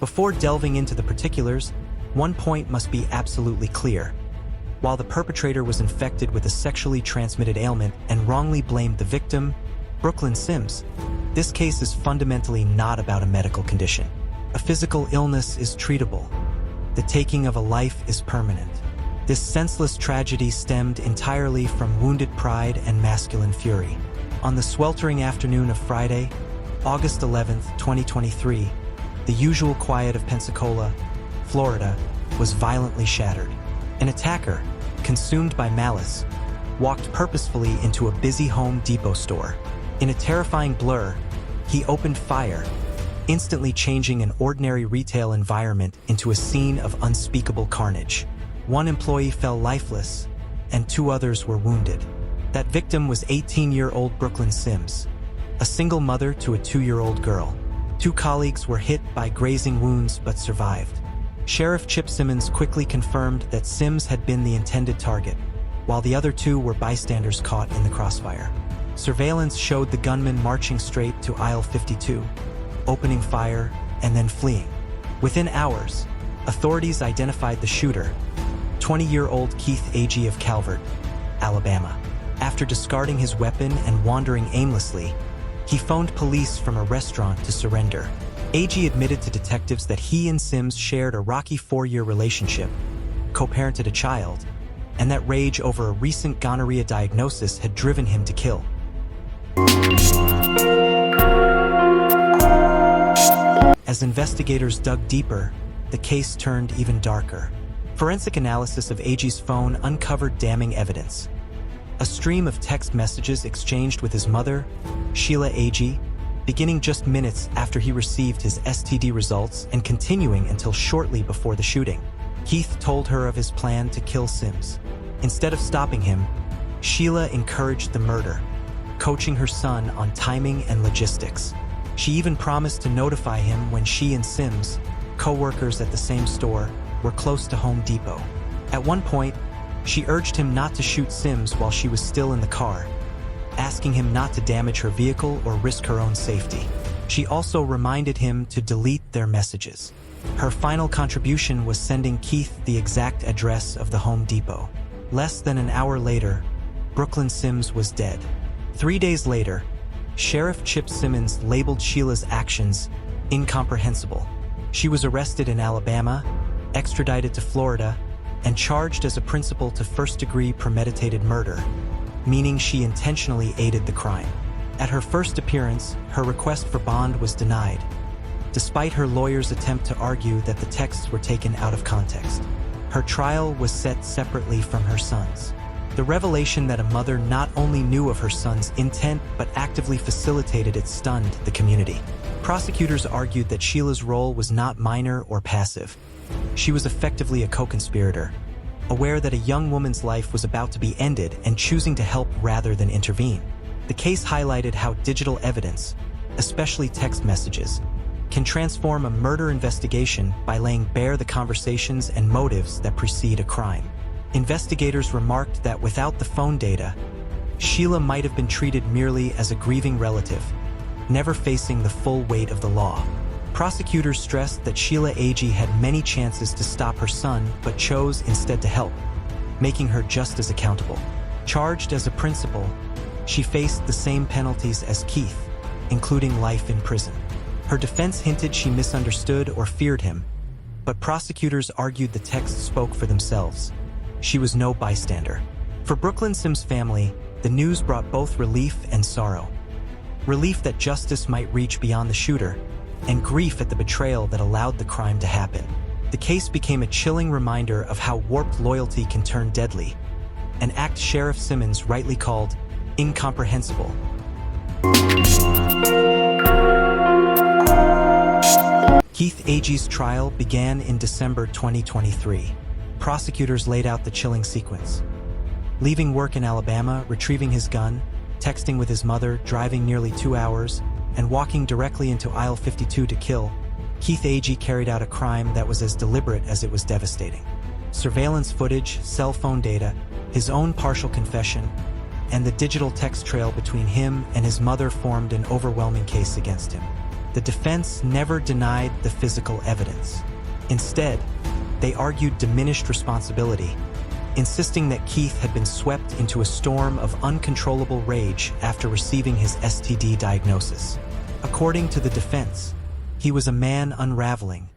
Before delving into the particulars, one point must be absolutely clear. While the perpetrator was infected with a sexually transmitted ailment and wrongly blamed the victim, Brooklyn Sims, this case is fundamentally not about a medical condition. A physical illness is treatable. The taking of a life is permanent. This senseless tragedy stemmed entirely from wounded pride and masculine fury. On the sweltering afternoon of Friday, August 11, 2023, the usual quiet of Pensacola, Florida, was violently shattered. An attacker, consumed by malice, walked purposefully into a busy Home Depot store. In a terrifying blur, he opened fire, instantly changing an ordinary retail environment into a scene of unspeakable carnage. One employee fell lifeless, and 2 others were wounded. That victim was 18-year-old Brooklyn Sims, a single mother to a 2-year-old girl. 2 colleagues were hit by grazing wounds but survived. Sheriff Chip Simmons quickly confirmed that Sims had been the intended target, while the other 2 were bystanders caught in the crossfire. Surveillance showed the gunman marching straight to aisle 52, opening fire and then fleeing. Within hours, authorities identified the shooter, 20-year-old Keith Agee of Calvert, Alabama. After discarding his weapon and wandering aimlessly, he phoned police from a restaurant to surrender. Agee admitted to detectives that he and Sims shared a rocky 4-year relationship, co-parented a child, and that rage over a recent gonorrhea diagnosis had driven him to kill. As investigators dug deeper, the case turned even darker. Forensic analysis of Agee's phone uncovered damning evidence. A stream of text messages exchanged with his mother, Sheila Agee, beginning just minutes after he received his STD results and continuing until shortly before the shooting. Keith told her of his plan to kill Sims. Instead of stopping him, Sheila encouraged the murder, coaching her son on timing and logistics. She even promised to notify him when she and Sims, co-workers at the same store, were close to Home Depot. At one point, she urged him not to shoot Sims while she was still in the car, asking him not to damage her vehicle or risk her own safety. She also reminded him to delete their messages. Her final contribution was sending Keith the exact address of the Home Depot. Less than an hour later, Brooklyn Sims was dead. 3 days later, Sheriff Chip Simmons labeled Sheila's actions incomprehensible. She was arrested in Alabama, extradited to Florida, and charged as a principal to first-degree premeditated murder, meaning she intentionally aided the crime. At her first appearance, her request for bond was denied, despite her lawyer's attempt to argue that the texts were taken out of context. Her trial was set separately from her son's. The revelation that a mother not only knew of her son's intent but actively facilitated it stunned the community. Prosecutors argued that Sheila's role was not minor or passive. She was effectively a co-conspirator, aware that a young woman's life was about to be ended and choosing to help rather than intervene. The case highlighted how digital evidence, especially text messages, can transform a murder investigation by laying bare the conversations and motives that precede a crime. Investigators remarked that without the phone data, Sheila might have been treated merely as a grieving relative, never facing the full weight of the law. Prosecutors stressed that Sheila Agee had many chances to stop her son but chose instead to help, making her just as accountable. Charged as a principal, she faced the same penalties as Keith, including life in prison. Her defense hinted she misunderstood or feared him, but prosecutors argued the texts spoke for themselves. She was no bystander. For Brooklyn Sims' family, the news brought both relief and sorrow. Relief that justice might reach beyond the shooter, and grief at the betrayal that allowed the crime to happen. The case became a chilling reminder of how warped loyalty can turn deadly, an act Sheriff Simmons rightly called incomprehensible. Keith Agee's trial began in December 2023. Prosecutors laid out the chilling sequence. Leaving work in Alabama, retrieving his gun, texting with his mother, driving nearly 2 hours, and walking directly into aisle 52 to kill, Keith Agee carried out a crime that was as deliberate as it was devastating. Surveillance footage, cell phone data, his own partial confession, and the digital text trail between him and his mother formed an overwhelming case against him. The defense never denied the physical evidence. Instead, they argued diminished responsibility, insisting that Keith had been swept into a storm of uncontrollable rage after receiving his STD diagnosis. According to the defense, he was a man unraveling,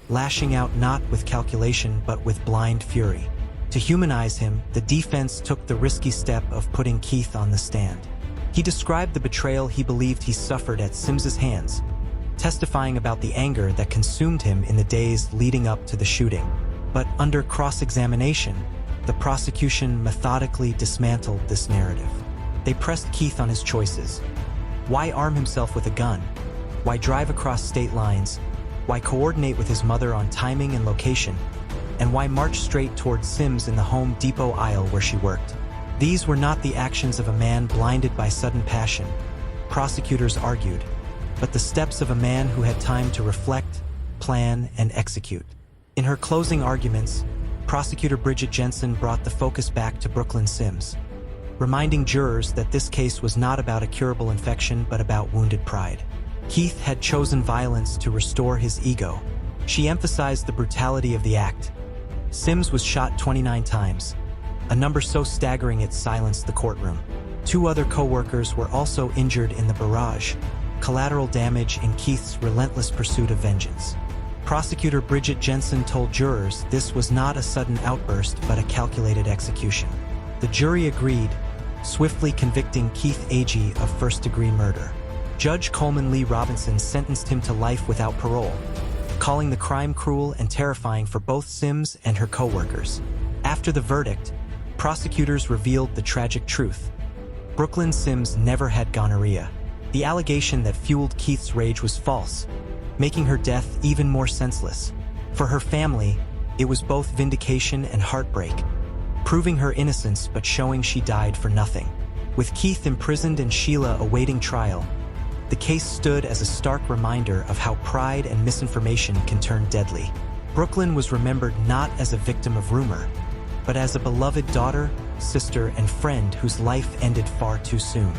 lashing out not with calculation but with blind fury. To humanize him, the defense took the risky step of putting Keith on the stand. He described the betrayal he believed he suffered at Sims's hands, testifying about the anger that consumed him in the days leading up to the shooting. But under cross-examination, the prosecution methodically dismantled this narrative. They pressed Keith on his choices. Why arm himself with a gun? Why drive across state lines? Why coordinate with his mother on timing and location? And why march straight towards Sims in the Home Depot aisle where she worked? These were not the actions of a man blinded by sudden passion, prosecutors argued, but the steps of a man who had time to reflect, plan, and execute. In her closing arguments, prosecutor Bridget Jensen brought the focus back to Brooklyn Sims, reminding jurors that this case was not about a curable infection but about wounded pride. Keith had chosen violence to restore his ego. She emphasized the brutality of the act. Sims was shot 29 times, a number so staggering it silenced the courtroom. 2 other co-workers were also injured in the barrage, collateral damage in Keith's relentless pursuit of vengeance. Prosecutor Bridget Jensen told jurors this was not a sudden outburst but a calculated execution. The jury agreed, swiftly convicting Keith Agee of first-degree murder. Judge Coleman Lee Robinson sentenced him to life without parole, calling the crime cruel and terrifying for both Sims and her co-workers. After the verdict, prosecutors revealed the tragic truth. Brooklyn Sims never had gonorrhea. The allegation that fueled Keith's rage was false, making her death even more senseless. For her family, it was both vindication and heartbreak, proving her innocence but showing she died for nothing. With Keith imprisoned and Sheila awaiting trial, the case stood as a stark reminder of how pride and misinformation can turn deadly. Brooklyn was remembered not as a victim of rumor, but as a beloved daughter, sister, and friend whose life ended far too soon.